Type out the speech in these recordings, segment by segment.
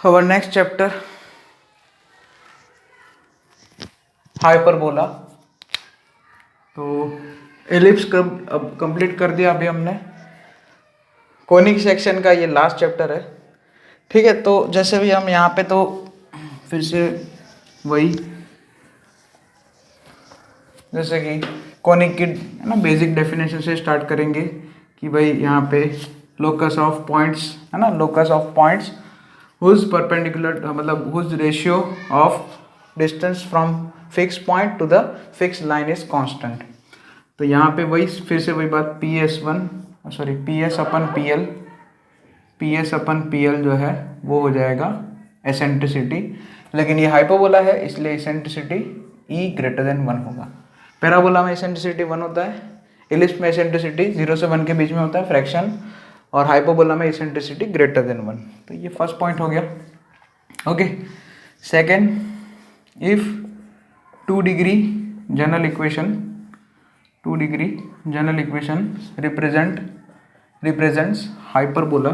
our next chapter hyperbola. तो ellipse अब complete कर दिया अभी हमने। कोनिक सेक्शन का ये लास्ट चैप्टर है, ठीक है। तो जैसे भी हम यहाँ पे तो फिर से वही, जैसे कि कोनिक की है ना बेसिक डेफिनेशन से स्टार्ट करेंगे कि भाई यहाँ पे लोकस ऑफ पॉइंट्स है ना, locus of points whose perpendicular मतलब whose ratio of distance from fix point to the fix line is constant. तो यहाँ पे वही फिर से वही बात, P S upon P L जो है वो हो जाएगा एसेंट्रिसिटी, लेकिन ये हाइपरबोला है इसलिए एसेंट्रिसिटी ई ग्रेटर देन 1 होगा। पैराबोला में एसेंट्रिसिटी 1 होता है, एलिप्स में एसेंट्रिसिटी 0 से 1 के बीच में होता है फ्रैक्शन, और हाइपरबोला में एसेंट्रिसिटी ग्रेटर देन 1। तो ये फर्स्ट पॉइंट हो गया। Okay, second, if 2 degree general equation represents hyperbola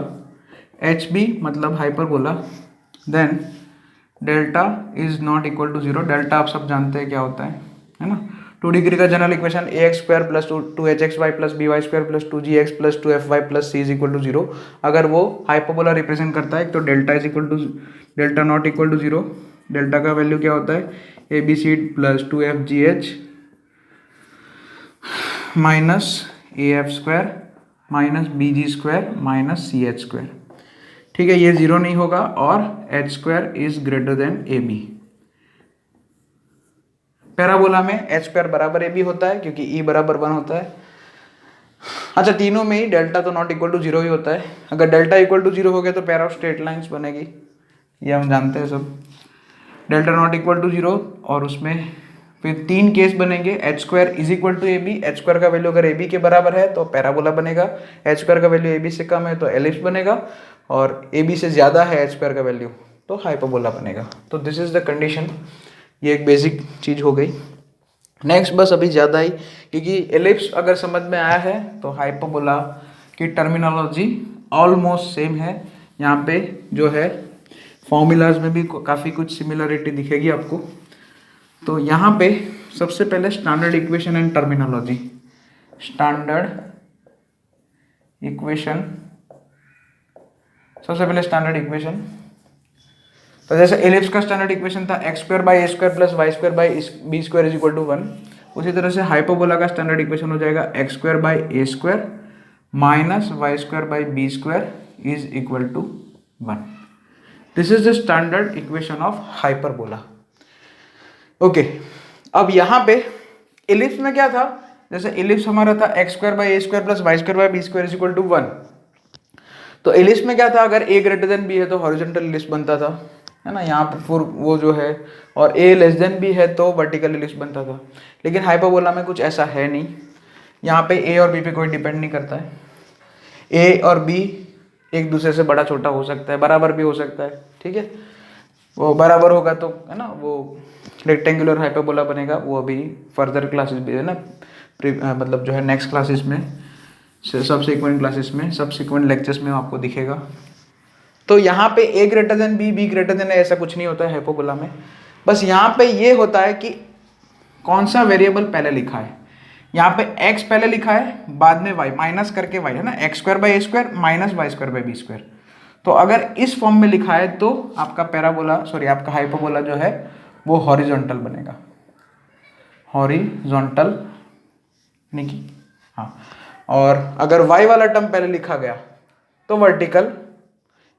H B मतलब hyperbola, then delta is not equal to 0। Delta आप सब जानते हैं क्या होता है ना। 2 डिग्री का general equation a x square plus 2hxy plus b y square plus 2gx plus 2fy plus c is equal to 0। अगर वो हाइपरबोला रिप्रेजेंट करता है तो delta is equal to delta not equal to 0। Delta का value क्या होता है, a b c plus 2fgh minus a f square minus b g square minus c h square, ठीक है। ये 0 नहीं होगा और h square is greater than a b. Parabola में एच स्क्वायर बराबर ए बी होता है क्योंकि ई बराबर 1 होता है। अच्छा, तीनों में ही डेल्टा तो नॉट इक्वल टू 0 ही होता है। अगर डेल्टा इक्वल टू 0 हो गया तो पैरा ऑफ स्ट्रेट लाइंस बनेगी, ये हम जानते हैं सब। डेल्टा नॉट इक्वल टू 0 और उसमें फिर 3 केस बनेंगे। H square is equal to a b, h square का वैल्यू अगर ए बी के बराबर है तो पैराबोला बनेगा, एच स्क्वायर का वैल्यू ए बी से कम है तो एलिप्स बनेगा, और ए बी से ज़्यादा है एच स्क्वायर का वैल्यू तो हाइपरबोला बनेगा। तो दिस इज द कंडीशन, ये एक बेसिक चीज़ हो गई। नेक्स्ट बस अभी ज़्यादा ही, क्योंकि एलिप्स अगर समझ में आया है तो हाइपरबोला की टर्मिनोलॉजी ऑलमोस्ट सेम है। यहाँ पे जो है फॉर्मूलाज में भी काफ़ी कुछ सिमिलरिटी दिखेगी आपको। तो यहाँ पे सबसे पहले स्टैंडर्ड इक्वेशन एंड टर्मिनोलॉजी। सबसे पहले स्टैंडर्ड इक्वेशन, तो जैसे एलिप्स का स्टैंडर्ड इक्वेशन था x square by A square plus Y square by B square is equal to 1, उसी तरह से हाइपरबोला का स्टैंडर्ड इक्वेशन हो जाएगा x square by A square minus y square by B square is equal to 1। This is the standard equation of hyperbola. Okay, अब यहाँ पे ellipse में क्या था, जैसे एलिप्स हमारा था x square by A square plus Y square by B square is equal to 1। तो एलिप्स में क्या था, अगर ए ग्रेटर देन बी है तो हॉरिजॉन्टल एलिप्स बनता था, है ना, यहाँ पर फिर वो जो है, और ए लेस देन बी है तो वर्टिकल एलिप्स बनता था। लेकिन हाइपरबोला में कुछ ऐसा है नहीं, यहाँ पे ए और बी पे कोई डिपेंड नहीं करता है। ए और बी एक दूसरे से बड़ा छोटा हो सकता है, बराबर भी हो सकता है, ठीक है। वो बराबर होगा तो है ना वो रेक्टेंगुलर हाइपरबोला बनेगा, वो अभी फर्दर क्लासेस भी है ना, मतलब जो है नेक्स्ट क्लासेस में, सब्सिक्वेंट क्लासेस में, सब्सिक्वेंट लेक्चर्स में आपको दिखेगा। तो यहाँ पे A greater than B, B greater than A, ऐसा कुछ नहीं होता है हाइपरबोला में। बस यहाँ पे ये होता है कि कौन सा वेरिएबल पहले लिखा है। यहाँ पे x पहले लिखा है, बाद में y माइनस करके y, है ना, x square by A square minus y square by B square. तो अगर इस फॉर्म में लिखा है तो आपका आपका हाइपरबोला जो है वो हॉरिजॉन्टल बनेगा, हॉरिजॉन्टल नहीं कि हाँ। और अगर y वाला टर्म पहले लिखा गया तो वर्टिकल,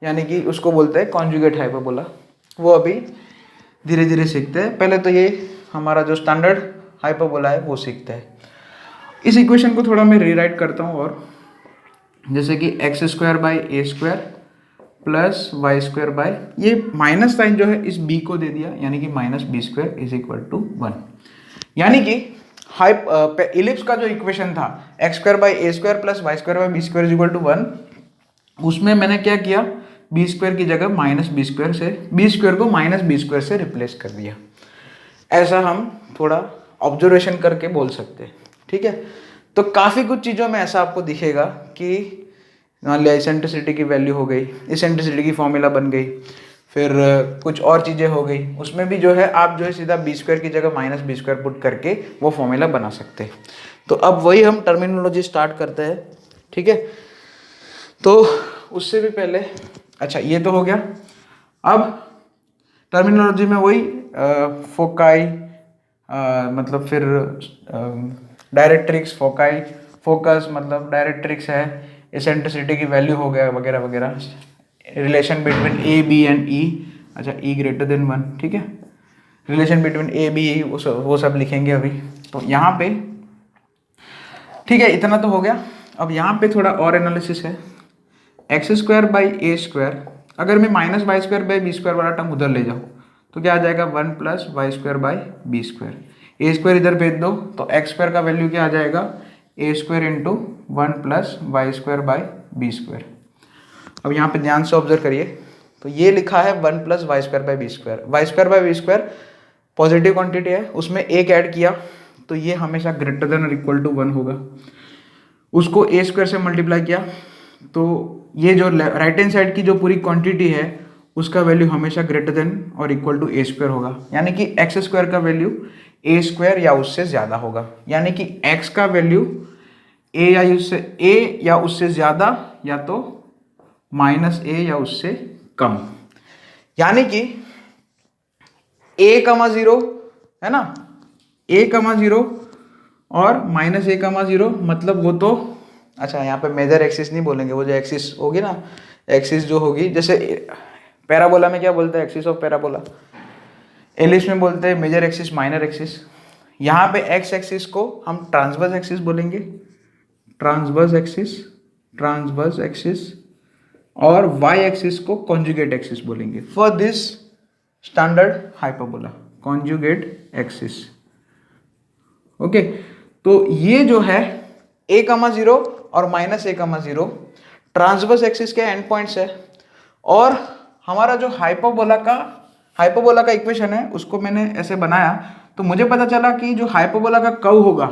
यानी कि उसको बोलते हैं कॉन्जुगेट हाइपरबोला। वो अभी धीरे धीरे सीखते हैं, पहले तो ये हमारा जो स्टैंडर्ड हाइपरबोला है वो सीखते हैं। इस इक्वेशन को थोड़ा मैं रीराइट करता हूँ, और जैसे कि x square by A square plus Y square by, ये माइनस साइन जो है इस बी को दे दिया, यानी कि minus B square is equal to 1। यानी कि इलिप्स का जो इक्वेशन था x square by A square plus Y square by B square is equal to 1, उसमें मैंने क्या किया, बी स्क्वायर की जगह माइनस बी स्क्वायर से, बी स्क्वायर को माइनस बी स्क्वायर से रिप्लेस कर दिया। ऐसा हम थोड़ा ऑब्जर्वेशन करके बोल सकते हैं, ठीक है। तो काफ़ी कुछ चीज़ों में ऐसा आपको दिखेगा कि मान लिया इसेंट्रिसिटी की वैल्यू हो गई, इसेंट्रिसिटी की फॉर्मूला बन गई, फिर कुछ और चीज़ें हो गई, उसमें भी जो है आप जो है सीधा बी स्क्वायर की जगह माइनस बी स्क्वायर पुट करके वो फॉर्मूला बना सकते हैं। तो अब वही हम टर्मिनोलॉजी स्टार्ट करते हैं, ठीक है। तो उससे भी पहले, अच्छा ये तो हो गया। अब टर्मिनोलॉजी में वही फोकाई, मतलब फिर डायरेक्ट्रिक्स, फोकाई फोकस मतलब डायरेक्ट्रिक्स है, एसेंट्रिसिटी की वैल्यू हो गया वगैरह वगैरह, relation between A B and E, अच्छा ई ग्रेटर देन 1, ठीक है, relation between A B E वो सब लिखेंगे अभी। तो यहाँ पे ठीक है, इतना तो हो गया। अब यहाँ पे थोड़ा और एनालिसिस है। X square by A square, अगर मैं minus y square by B square वाला टर्म उधर ले जाऊँ तो क्या आ जाएगा, 1 plus Y square by B square. A square इधर भेज दो तो एक्स स्क्वायर का वैल्यू क्या आ जाएगा, A square into 1 plus Y square by B square. अब यहाँ पे ध्यान से ऑब्जर्व करिए, तो ये लिखा है 1 plus Y square by B square. Y square by B square positive quantity है, उसमें एक ऐड किया तो ये हमेशा ग्रेटर देन और इक्वल टू 1 होगा। उसको ए स्क्वायर से मल्टीप्लाई किया तो ये जो राइट हैंड साइड की जो पूरी क्वांटिटी है उसका वैल्यू हमेशा ग्रेटर देन और इक्वल टू ए स्क्वायर होगा, यानी कि एक्स स्क्वायर का वैल्यू ए स्क्वायर या उससे ज़्यादा होगा, यानी कि एक्स का वैल्यू ए या उससे ज़्यादा या तो माइनस ए या उससे कम, यानी कि ए कमा 0 है ना, ए कमा 0 और माइनस ए कमा 0, मतलब वो तो, अच्छा यहाँ पे मेजर एक्सिस नहीं बोलेंगे, वो जो एक्सिस होगी ना, एक्सिस जो होगी, जैसे पैराबोला में क्या बोलते हैं, एक्सिस ऑफ पैराबोला, एलिप्स में बोलते हैं मेजर एक्सिस माइनर एक्सिस। यहाँ पे एक्स एक्सिस को हम ट्रांसवर्स एक्सिस बोलेंगे, ट्रांसवर्स एक्सिस, और वाई एक्सिस को कॉन्जुगेट एक्सिस बोलेंगे for this standard hyperbola, conjugate axis. Okay, तो ये जो है a कमा 0 और माइनस a कमा 0 ट्रांसवर्स एक्सिस के एंड पॉइंट्स है, और हमारा जो हाइपरबोला का इक्वेशन है उसको मैंने ऐसे बनाया, तो मुझे पता चला कि जो हाइपरबोला का कर्व होगा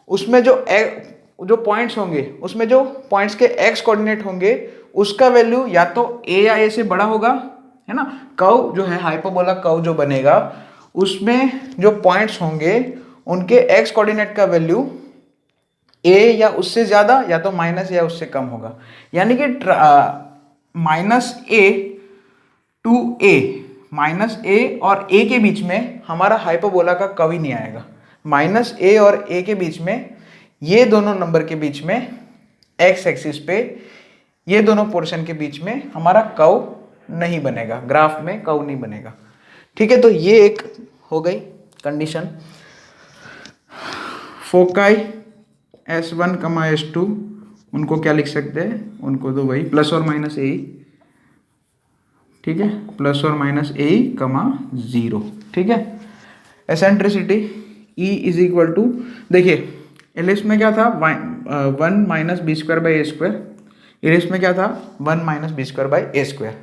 उसमें जो पॉइंट्स होंगे, उसमें जो पॉइंट्स के x कोऑर्डिनेट होंगे उसका वैल्यू या तो a या a से बड़ा होगा, है ना। कर्व जो है, हाइपरबोला कर्व जो बनेगा उसमें जो पॉइंट्स होंगे उनके x कोऑर्डिनेट का वैल्यू a या उससे ज़्यादा या तो माइनस या उससे कम होगा, यानी कि minus a to a, minus a और a के बीच में हमारा हाइपरबोला का कर्व ही नहीं आएगा। माइनस a और a के बीच में, ये दोनों नंबर के बीच में x एक्सिस पे, ये दोनों पोर्शन के बीच में हमारा कर्व नहीं बनेगा, ग्राफ में कर्व नहीं बनेगा, ठीक है। तो ये एक हो गई कंडीशन। फोकाई S1 कमा S2 उनको क्या लिख सकते हैं, उनको तो वही प्लस और माइनस ए, ठीक है, प्लस और माइनस ए कमा 0, ठीक है। Eccentricity E is equal to, देखिए एलिप्स में क्या था, 1 minus B square by A square, ellipse में क्या था 1 minus B square by A square.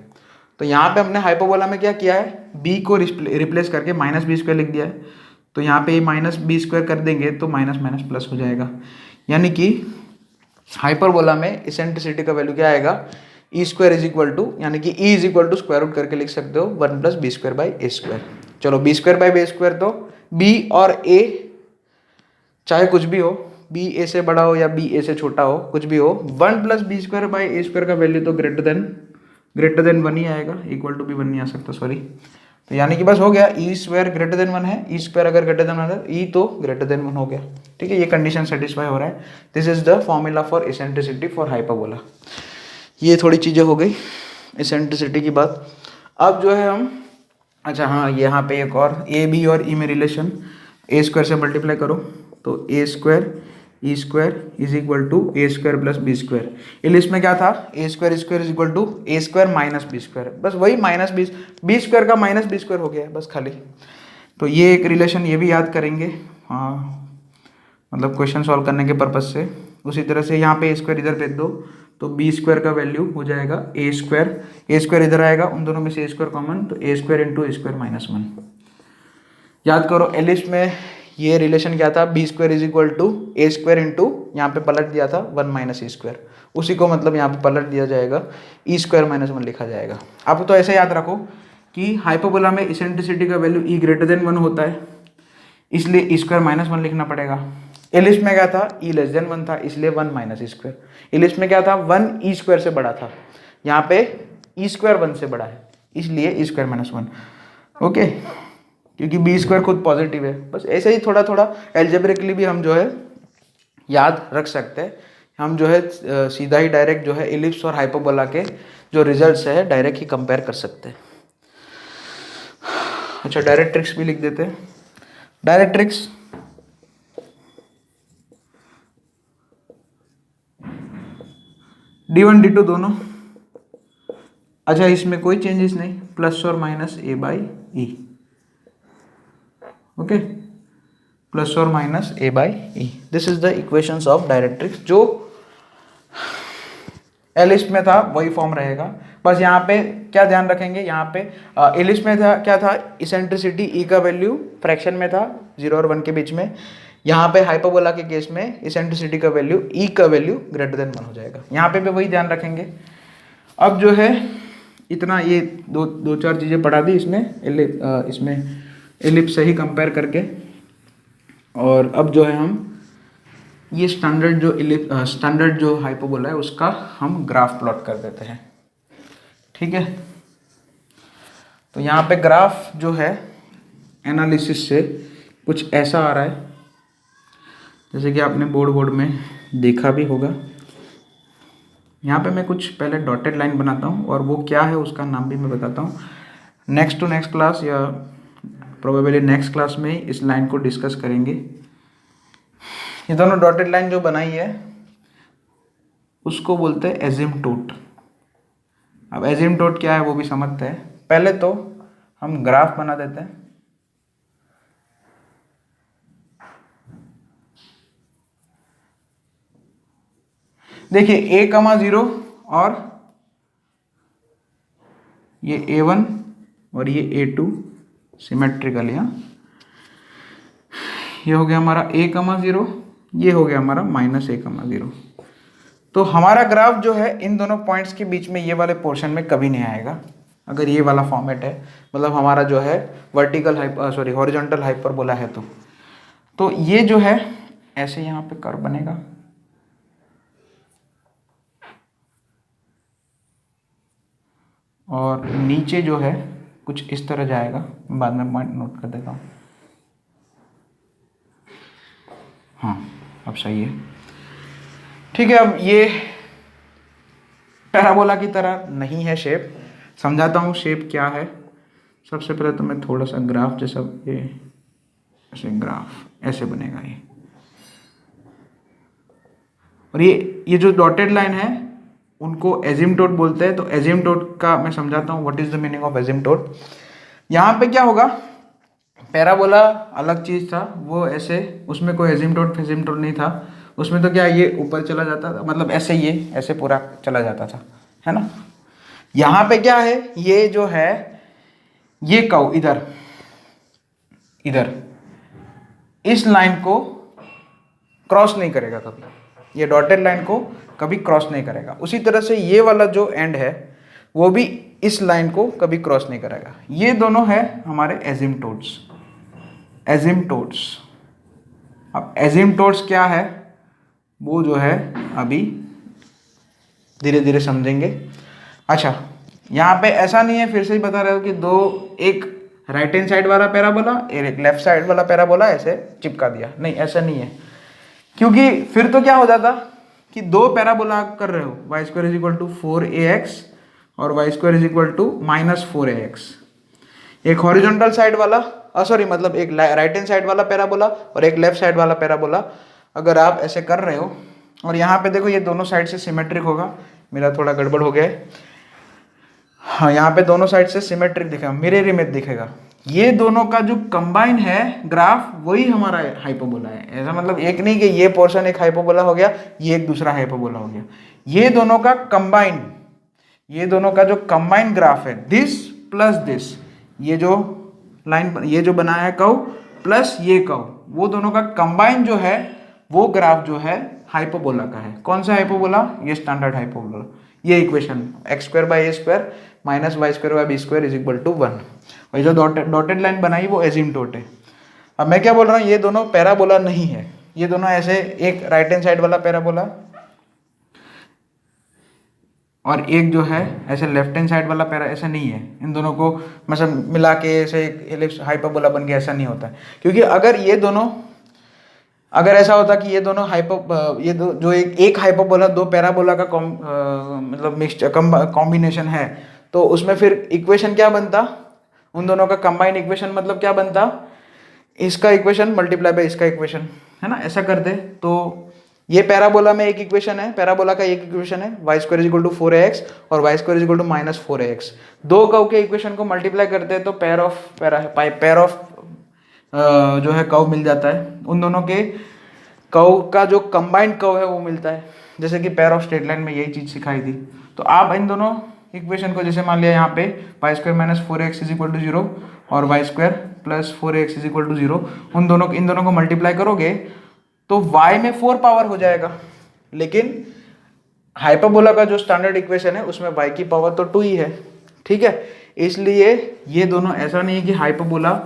तो यहाँ पे हमने हाइपरबोला में क्या किया है, b को रिप्लेस करके माइनस बी स्क्वायर लिख दिया है, तो यहाँ पे माइनस बी स्क्वायर कर देंगे तो माइनस माइनस प्लस हो जाएगा, यानी कि हाइपरबोला में एसेंट्रिसिटी का वैल्यू क्या आएगा, E square is equal to, यानी कि E is equal to square root करके लिख सकते हो 1 plus B square by A square. चलो B square by B square, तो बी और ए चाहे कुछ भी हो, बी ए से बड़ा हो या बी ए से छोटा हो, कुछ भी हो, 1 plus B square by A square का वैल्यू तो ग्रेटर देन 1 ही आएगा, इक्वल टू भी 1 नहीं आ सकता, सॉरी। तो यानी कि बस हो गया, ई स्क्वायर ग्रेटर देन 1 है, ई स्क्वायर अगर ग्रेटर देन 1 है, ई तो ग्रेटर देन 1 हो गया, ठीक है। ये कंडीशन सेटिस्फाई हो रहा है। This is the formula for eccentricity for hyperbola. ये थोड़ी चीज़ें हो गई एसेंट्रिसिटी की बात। अब जो है हम, अच्छा हाँ, यहाँ पे एक और ए बी और ई में रिलेशन, ए स्क्वायर से मल्टीप्लाई करो तो ए square E square is equal to A square plus B square. English में क्या था, A square is equal to A square minus B square, बस वही माइनस बी स्क्वायर का माइनस बी स्क्वायर हो गया बस खाली। तो ये एक रिलेशन ये भी याद करेंगे, हाँ, मतलब क्वेश्चन सॉल्व करने के पर्पज से। उसी तरह से यहाँ पे ए स्क्वायर इधर भेज दो तो बी स्क्वायर का वैल्यू हो जाएगा ए स्क्वायर इधर आएगा, उन दोनों में से ए स्क्वायर कॉमन, तो ए square into a square minus 1। याद करो एलिप्स में ये रिलेशन क्या था, b square is equal to A square into यहाँ पे पलट दिया था 1 माइनस ए स्क्वायर, उसी को मतलब यहाँ पे पलट दिया जाएगा, ई स्क्वायर माइनस 1 लिखा जाएगा। आप तो ऐसे याद रखो कि हाइपरबोला में इसेंट्रिसिटी का वैल्यू ई ग्रेटर देन 1 होता है, इसलिए ई स्क्वायर माइनस 1 लिखना पड़ेगा। एलिप्स में क्या था, ई लेस देन 1 था, इसलिए 1 माइनस ई स्क्वायर। एलिप्स में क्या था, 1 ई स्क्वायर से बड़ा था, यहाँ पे ई स्क्वायर 1 से बड़ा है, इसलिए ई स्क्वायर माइनस 1। ओके, क्योंकि बी स्क्वायर खुद पॉजिटिव है। बस ऐसे ही थोड़ा थोड़ा एल्जेब्रिकली भी हम जो है याद रख सकते हैं। हम जो है सीधा ही डायरेक्ट जो है एलिप्स और हाइपरबोला के जो रिजल्ट्स है डायरेक्ट ही कंपेयर कर सकते हैं। अच्छा, डायरेक्ट्रिक्स भी लिख देते हैं। डायरेक्ट्रिक्स D1 D2 दोनों। अच्छा, इसमें कोई चेंजेस नहीं, प्लस और minus A by E. Okay, plus और minus A by E, this is the equations of directrix. जो एलिप्स में था वही फॉर्म रहेगा। बस यहाँ पे क्या ध्यान रखेंगे, यहाँ पे एलिप्स में था क्या था, इसेंट्रिसिटी ई का वैल्यू फ्रैक्शन में था 0 और 1 के बीच में। यहाँ पे हाइपरबोला के केस में इसेंट्रिसिटी का वैल्यू ई का वैल्यू ग्रेटर देन 1 हो जाएगा। यहाँ पे भी वही ध्यान रखेंगे। अब जो है इतना ये दो चार चीज़ें पढ़ा दी इसमें एलिप्स से ही कंपेयर करके। और अब जो है हम ये स्टैंडर्ड जो हाइपरबोला है उसका हम ग्राफ प्लॉट कर देते हैं। ठीक है, तो यहाँ पे ग्राफ जो है एनालिसिस से कुछ ऐसा आ रहा है, जैसे कि आपने बोर्ड में देखा भी होगा। यहाँ पे मैं कुछ पहले डॉटेड लाइन बनाता हूँ और वो क्या है उसका नाम भी मैं बताता हूँ। नेक्स्ट टू नेक्स्ट क्लास या प्रोबेबली नेक्स्ट क्लास में ही इस लाइन को डिस्कस करेंगे। ये दोनों डॉटेड लाइन जो बनाई है उसको बोलते हैं एजिम्पटोट। अब एजिम्पटोट क्या है वो भी समझते हैं। पहले तो हम ग्राफ बना देते हैं। देखिए a,0 और ये a1 और ये a2 सिमेट्रिकल। यहाँ ये हो गया हमारा a,0, ये हो गया हमारा -a,0। तो हमारा ग्राफ जो है इन दोनों पॉइंट्स के बीच में ये वाले पोर्शन में कभी नहीं आएगा अगर ये वाला फॉर्मेट है, मतलब हमारा जो है हॉरिजॉन्टल हाइपरबोला है। तो ये जो है ऐसे यहाँ पे कर्व बनेगा और नीचे जो है कुछ इस तरह जाएगा। बाद में पॉइंट नोट कर देता हूँ। हाँ, अब सही है। ठीक है, अब ये पैराबोला की तरह नहीं है शेप। समझाता हूँ शेप क्या है। सबसे पहले तो मैं थोड़ा सा ग्राफ जैसा, ये ऐसे ग्राफ ऐसे बनेगा ये। और ये जो डॉटेड लाइन है उनको एजिम्पटोट बोलते हैं। तो एजिम्पटोट का मैं समझाता हूँ, what is the meaning of asymptote. यहाँ पे क्या होगा, पैराबोला अलग चीज़ था, वो ऐसे, उसमें कोई एजिम्पटोट नहीं था। उसमें तो क्या ये ऊपर चला जाता था, मतलब ऐसे ये ऐसे पूरा चला जाता था, है ना। यहाँ पे क्या है, ये जो है ये कर्व इधर इस लाइन को क्रॉस नहीं करेगा कभी, ये डॉटेड लाइन को कभी क्रॉस नहीं करेगा। उसी तरह से ये वाला जो एंड है वो भी इस लाइन को कभी क्रॉस नहीं करेगा। ये दोनों है हमारे एजिम्पटोट्स। अब एजिम्पटोट्स क्या है वो जो है अभी धीरे धीरे समझेंगे। अच्छा, यहाँ पे ऐसा नहीं है, फिर से ही बता रहे हो कि एक राइट हैंड साइड वाला पैराबोला और एक लेफ्ट साइड वाला पैराबोला ऐसे चिपका दिया, नहीं ऐसा नहीं है। क्योंकि फिर तो क्या हो जाता कि दो पैराबोला कर रहे हो, y square is equal to 4ax और y square is equal to -4ax। एक हॉरिजॉन्टल साइड वाला मतलब एक राइट हैंड साइड वाला पैराबोला और एक लेफ्ट साइड वाला पैराबोला अगर आप ऐसे कर रहे हो, और यहाँ पे देखो ये दोनों साइड से सिमेट्रिक होगा। मेरा थोड़ा गड़बड़ हो गया है। हाँ, यहाँ पे दोनों साइड से सिमेट्रिक दिखेगा, मिरर इमेज दिखेगा। ये दोनों का जो कंबाइन है ग्राफ वही हमारा हाइपरबोला है। ऐसा मतलब एक नहीं कि ये पोर्शन एक हाइपरबोला हो गया, ये एक दूसरा हाइपरबोला हो गया। ये दोनों का जो कंबाइन ग्राफ है, दिस प्लस दिस, ये जो लाइन, ये जो बनाया है कर्व प्लस ये कर्व, वो दोनों का कंबाइन जो है वो ग्राफ जो है हाइपोबोला का है। कौन सा हाइपोबोला? ये स्टैंडर्ड हाइपोबोला। ये equation x square by A square minus y square by B square is equal to 1। और जो डॉटेड लाइन बनाई वो एजिम्पटोट है। अब मैं क्या बोल रहा हूँ, ये दोनों पैराबोला नहीं है, ये दोनों ऐसे एक राइट हैंड साइड वाला पैराबोला और एक जो है ऐसे लेफ्ट हैंड साइड वाला पैरा, ऐसा नहीं है। इन दोनों को मतलब मिला के ऐसे एक एलिप्स हाइपरबोला बन गया, ऐसा नहीं होता है। क्योंकि अगर ये दोनों, अगर ऐसा होता कि ये दोनों ये दो जो एक हाइपरबोला दो पैराबोला का मतलब मिक्सचर कॉम्बिनेशन है, तो उसमें फिर इक्वेशन क्या बनता, उन दोनों का कंबाइंड इक्वेशन मतलब क्या बनता, इसका इक्वेशन मल्टीप्लाई बाय इसका इक्वेशन, है ना। ऐसा करते तो ये पैराबोला में एक इक्वेशन है, पैराबोला का एक इक्वेशन है y square is equal to 4ax और y square is equal to minus 4ax। दो कर्व के इक्वेशन को मल्टीप्लाई करते हैं तो पेयर ऑफ जो है कर्व मिल जाता है। उन दोनों के कर्व का जो कंबाइंड कर्व है वो मिलता है, जैसे कि पेयर ऑफ स्ट्रेट लाइन में यही चीज सिखाई थी। तो आप इन दोनों इक्वेशन को, जैसे मान लिया यहाँ पे y square minus 4ax is equal to 0 और y square plus 4ax is equal to 0, इन दोनों को मल्टीप्लाई करोगे तो y में 4 पावर हो जाएगा। लेकिन हाइपरबोला का जो स्टैंडर्ड इक्वेशन है उसमें y की पावर तो 2 ही है, ठीक है। इसलिए ये दोनों, ऐसा नहीं है कि हाइपरबोला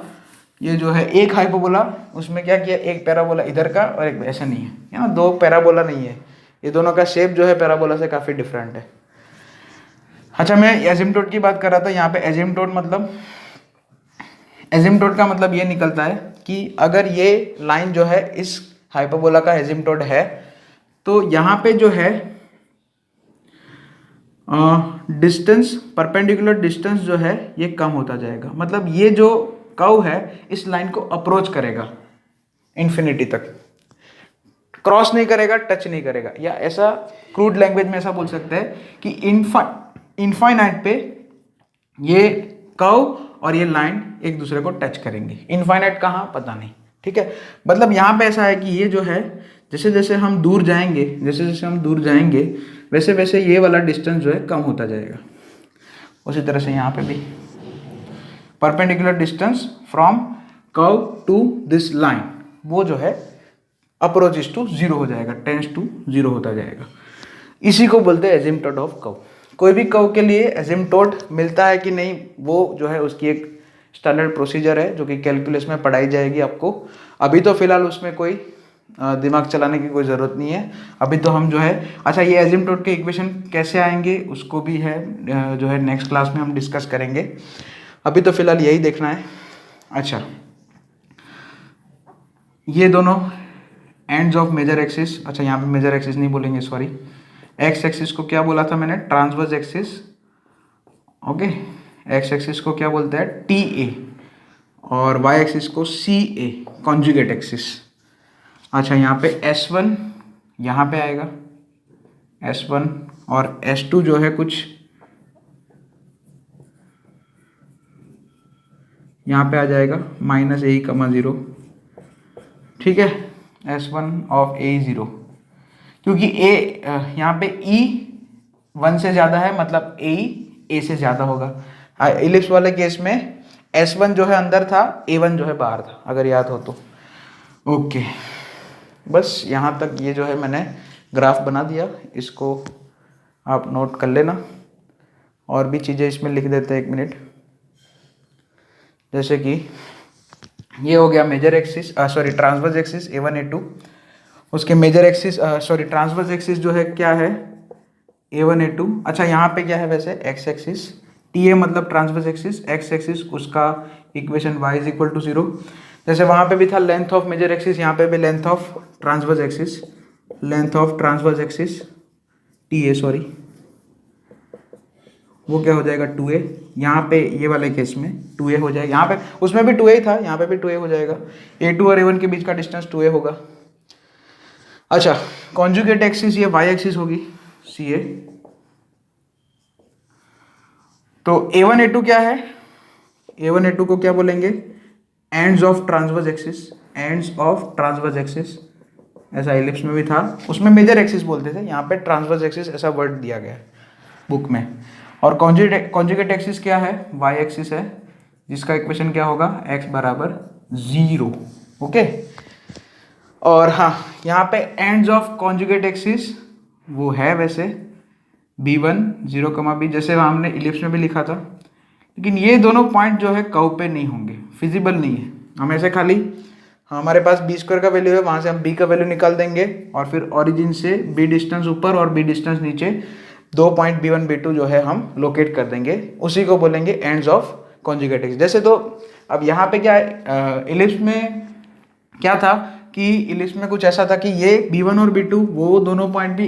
ये जो है एक हाइपरबोला, उसमें क्या किया, एक पैराबोला इधर का और एक, ऐसा नहीं है ना, दो पैराबोला नहीं है। ये दोनों का शेप जो है पैराबोला से काफ़ी डिफरेंट है। अच्छा, मैं एजिम्पटोट की बात कर रहा था। यहाँ पे एजिम्पटोट का मतलब ये निकलता है कि अगर ये लाइन जो है इस हाइपरबोला का एजिम्पटोट है तो यहाँ पे जो है डिस्टेंस, परपेंडिकुलर डिस्टेंस जो है ये कम होता जाएगा। मतलब ये जो कर्व है इस लाइन को अप्रोच करेगा इन्फिनिटी तक, क्रॉस नहीं करेगा, टच नहीं करेगा। या ऐसा क्रूड लैंग्वेज में ऐसा बोल सकते हैं कि इनफाइनाइट पे ये कर्व और ये लाइन एक दूसरे को टच करेंगे। इनफाइनाइट कहाँ पता नहीं, ठीक है। मतलब यहाँ पे ऐसा है कि ये जो है जैसे जैसे हम दूर जाएंगे वैसे वैसे ये वाला डिस्टेंस जो है कम होता जाएगा। उसी तरह से यहाँ पे भी perpendicular distance from curve to this line, वो जो है अप्रोचेस टू 0 हो जाएगा, टेंस टू 0 होता जाएगा। इसी को बोलते हैं एजिम्पटोट ऑफ कर्व। कोई भी कर्व के लिए एजिम्पटोट मिलता है कि नहीं, वो जो है उसकी एक स्टैंडर्ड प्रोसीजर है जो कि कैलकुलस में पढ़ाई जाएगी आपको। अभी तो फिलहाल उसमें कोई दिमाग चलाने की कोई ज़रूरत नहीं है। अभी तो हम जो है, अच्छा ये एजिम्पटोट के इक्वेशन कैसे आएंगे उसको भी है जो है नेक्स्ट क्लास में हम डिस्कस करेंगे। अभी तो फिलहाल यही देखना है। अच्छा, ये दोनों एंड्स ऑफ मेजर एक्सिस, अच्छा यहाँ पे मेजर एक्सिस नहीं बोलेंगे, सॉरी। एक्स एक्सिस को क्या बोला था मैंने, transverse axis, okay. X axis को क्या बोलते हैं, टी ए, और वाई एक्सिस को सी ए, कॉन्जुगेट एक्सिस। अच्छा, यहाँ पे S1 यहाँ पे आएगा, S1 और S2 जो है कुछ यहाँ पे आ जाएगा माइनस ए कमा 0, ठीक है। S1 ऑफ ए 0, क्योंकि ए यहाँ पे E 1 से ज़्यादा है, मतलब ए से ज़्यादा होगा। इलिप्स वाले केस में S1 जो है अंदर था, A1 जो है बाहर था, अगर याद हो तो। ओके, बस यहाँ तक ये जो है मैंने ग्राफ बना दिया, इसको आप नोट कर लेना। और भी चीज़ें इसमें लिख देते हैं, 1 मिनट। जैसे कि ये हो गया major axis, sorry transverse axis A1 A2, उसके major axis sorry transverse axis जो है क्या है, A1 A2। अच्छा, यहाँ पे क्या है वैसे, एक्स एक्सिस, TA मतलब ट्रांसवर्स एक्सिस, एक्स एक्सिस उसका equation y is equal to 0। जैसे वहाँ पे भी था लेंथ ऑफ मेजर एक्सिस, यहाँ पे भी length of transverse axis TA, sorry, वो क्या हो जाएगा 2a। यहाँ पे ये वाले केस में 2a हो जाएगा, यहाँ पे उसमें भी 2a ही था, यहाँ पे भी 2a हो जाएगा। A2 और A1 के बीच का डिस्टेंस 2a होगा। अच्छा, कॉन्जुगेट एक्सिस ये y एक्सिस होगी CA। तो A1 A2 क्या है, A1 A2 को क्या बोलेंगे, एंड्स ऑफ ट्रांसवर्स एक्सिस। ऐसा इलिप्स में भी था, उसमें मेजर एक्सिस बोलते थे, यहाँ पे ट्रांसवर्स एक्सिस ऐसा वर्ड दिया गया है बुक में। और कॉन्जुगेट एक्सिस क्या है, y एक्सिस है, जिसका इक्वेशन क्या होगा, x बराबर 0, ओके। और हाँ, यहाँ पे एंड्स ऑफ कॉन्जुगेट एक्सिस वो है वैसे B1 0, B, जैसे हमने इलिप्स में भी लिखा था, लेकिन ये दोनों पॉइंट जो है कर्व पे नहीं होंगे, फिजिबल नहीं है। हम ऐसे खाली हमारे पास B² का वैल्यू है, वहाँ से हम B का वैल्यू निकाल देंगे और फिर ओरिजिन से B डिस्टेंस ऊपर और B डिस्टेंस नीचे, दो पॉइंट B1 B2 जो है हम लोकेट कर देंगे, उसी को बोलेंगे एंड्स ऑफ कॉन्जुगेट एक्सिस। जैसे तो अब यहाँ पे क्या है, इलिप्स में क्या था कि इलिप्स में कुछ ऐसा था कि ये B1 और B2 वो दोनों पॉइंट भी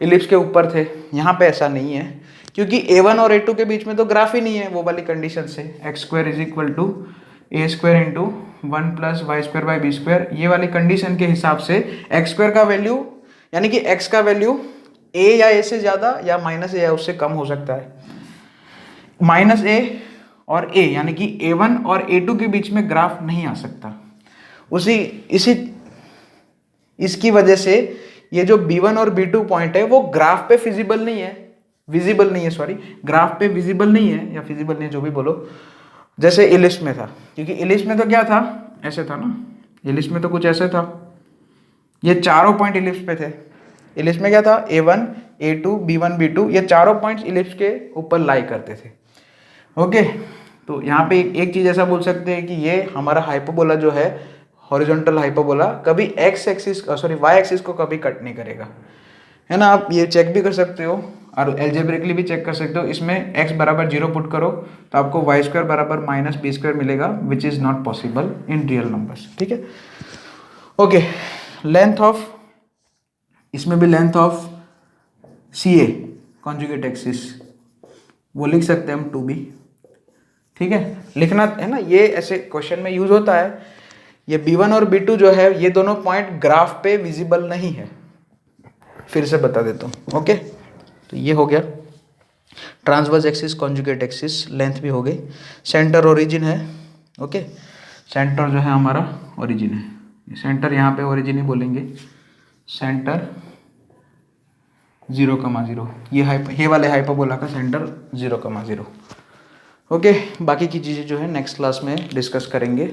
इलिप्स के ऊपर थे। यहाँ पे ऐसा नहीं है, क्योंकि A1 और A2 के बीच में तो ग्राफ ही नहीं है वो वाली कंडीशन से, x² = a² इंटू 1 + y²/b², ये वाली कंडीशन के हिसाब से x² का वैल्यू, यानी कि x का वैल्यू a या a से ज़्यादा या -a या उससे कम हो सकता है। -a और a यानी कि A1 और A2 के बीच में ग्राफ नहीं आ सकता। इसकी वजह से ये जो B1 और B2 पॉइंट है वो ग्राफ पे विजिबल नहीं है, ग्राफ पे विजिबल नहीं है या फिजिबल नहीं है, जो भी बोलो, जैसे इलिप्स में था। क्योंकि इलिप्स में तो क्या था, ऐसे था ना, इलिप्स में तो कुछ ऐसे था, ये चारों पॉइंट इलिप्स पे थे। इलिप्स में क्या था, A1 A2 B1 B2, ये चारों पॉइंट्स इलिप्स के ऊपर लाई करते थे। ओके, तो यहाँ पे एक चीज ऐसा बोल सकते हैं कि ये हमारा हाइपरबोला जो है, हॉरिजॉन्टल हाइपरबोला, कभी y एक्सिस को कभी कट नहीं करेगा, है ना। आप ये चेक भी कर सकते हो और एल्जेब्रिकली भी चेक कर सकते हो। इसमें x = 0 पुट करो तो आपको y² = -b² मिलेगा, which is not possible in real numbers. ठीक है, ओके। लेंथ ऑफ, इसमें भी length of CA conjugate axis वो लिख सकते हैं हम 2b। ठीक है, लिखना है ना, ये ऐसे क्वेश्चन में यूज होता है। ये B1 और B2 जो है ये दोनों पॉइंट ग्राफ पे विजिबल नहीं है, फिर से बता देता हूँ। ओके, तो ये हो गया transverse axis conjugate axis, length भी हो गई। सेंटर ओरिजिन है, ओके, सेंटर जो है हमारा ओरिजिन है, सेंटर यहाँ पे ओरिजिन ही बोलेंगे, सेंटर 0,0, ये वाले हाइपरबोला का सेंटर 0,0। ओके, बाकी की चीज़ें जो है नेक्स्ट क्लास में डिस्कस करेंगे।